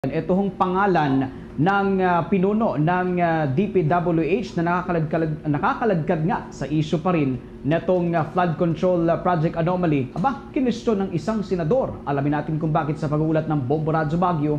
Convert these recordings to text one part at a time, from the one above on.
Ito hong pangalan ng pinuno ng DPWH na nakakaladkad nga sa issue pa rin netong flood control project anomaly. Aba, kinwestiyon ng isang senador. Alamin natin kung bakit sa pag-uulat ng Bombo Radyo Baguio.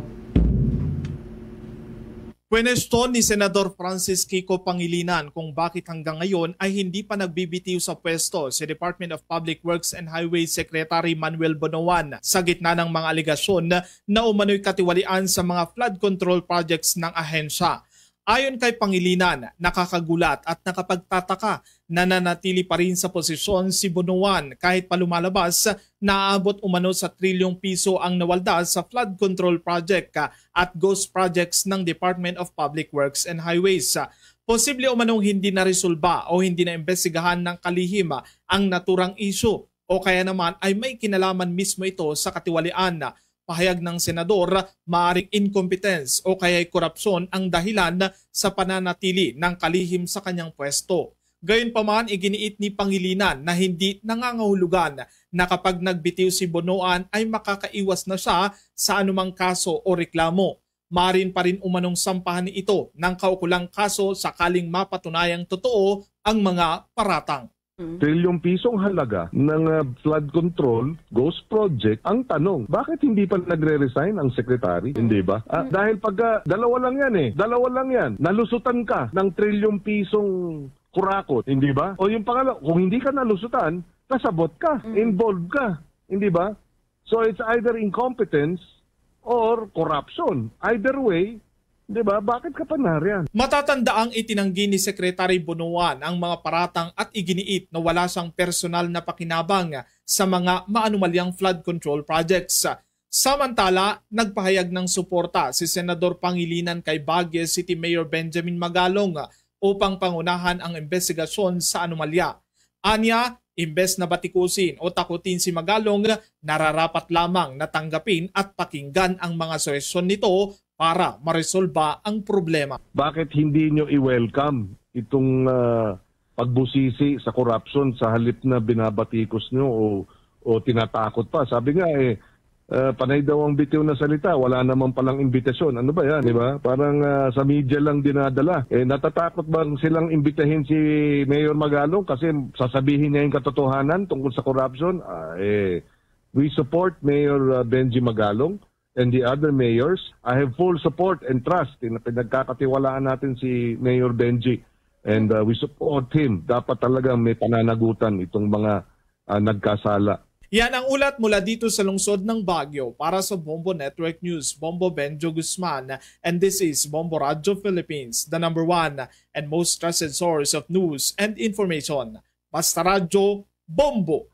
Kwestiyon ni Senador Francis Kiko Pangilinan kung bakit hanggang ngayon ay hindi pa nagbibitiw sa pwesto si Department of Public Works and Highways Secretary Manuel Bonoan sa gitna ng mga aligasyon na umano'y katiwalian sa mga flood control projects ng ahensya. Ayon kay Pangilinan, nakakagulat at nakapagtataka na nanatili pa rin sa posisyon si Bonoan kahit pa lumalabas na aabot umano sa trilyong piso ang nawalda sa flood control project at ghost projects ng Department of Public Works and Highways. Posible umanong hindi naresolba o hindi na imbestigahan ng kalihim ang naturang issue o kaya naman ay may kinalaman mismo ito sa katiwalian. Pahayag ng senador, maaaring incompetence o kaya'y korupsyon ang dahilan sa pananatili ng kalihim sa kanyang pwesto. Gayunpaman, iginiit ni Pangilinan na hindi nangangahulugan na kapag nagbitiw si Bonoan ay makakaiwas na siya sa anumang kaso o reklamo. Maaring pa rin umanong sampahan ito ng kaukulang kaso sakaling mapatunayang totoo ang mga paratang. Trilyong pisong halaga ng flood control ghost project. Ang tanong, bakit hindi pa nagre-resign ang secretary? Hindi ba? Dahil pagka dalawa lang yan dalawa lang yan. Nalusutan ka ng trilyong pisong kurakot, hindi ba? O yung pangalawa, kung hindi ka nalusutan, kasabot ka, involved ka, hindi ba? So it's either incompetence or corruption. Either way, diba? Bakit ka pa nariyan? Matatandaang itinanggi ni Secretary Bonoan ang mga paratang at iginiit na wala siyang personal na pakinabang sa mga maanumalyang flood control projects. Samantala, nagpahayag ng suporta si Senador Pangilinan kay Baguio City Mayor Benjamin Magalong upang pangunahan ang investigasyon sa anomalya. Anya, imbes na batikusin o takutin si Magalong, nararapat lamang na tanggapin at pakinggan ang mga suhestyon nito para maresolba ang problema. Bakit hindi nyo i-welcome itong pagbusisi sa corruption sa halip na binabatikos nyo o tinatakot pa? Sabi nga panay daw ang bitiw na salita, wala naman palang imbitasyon. Ano ba yan, di ba? Parang sa media lang dinadala. Natatakot ba silang imbitahin si Mayor Magalong kasi sasabihin niya yung katotohanan tungkol sa corruption? We support Mayor Benji Magalong and the other mayors. I have full support and trust in pinagkakatiwalaan natin si Mayor Benji. And we support him. Dapat talaga may pananagutan itong mga nagkasala. Yan ang ulat mula dito sa lungsod ng Baguio. Para sa Bombo Network News, Bombo Benjo Guzman. And this is Bombo Radyo Philippines, the #1 and most trusted source of news and information. Basta Radyo, Bombo!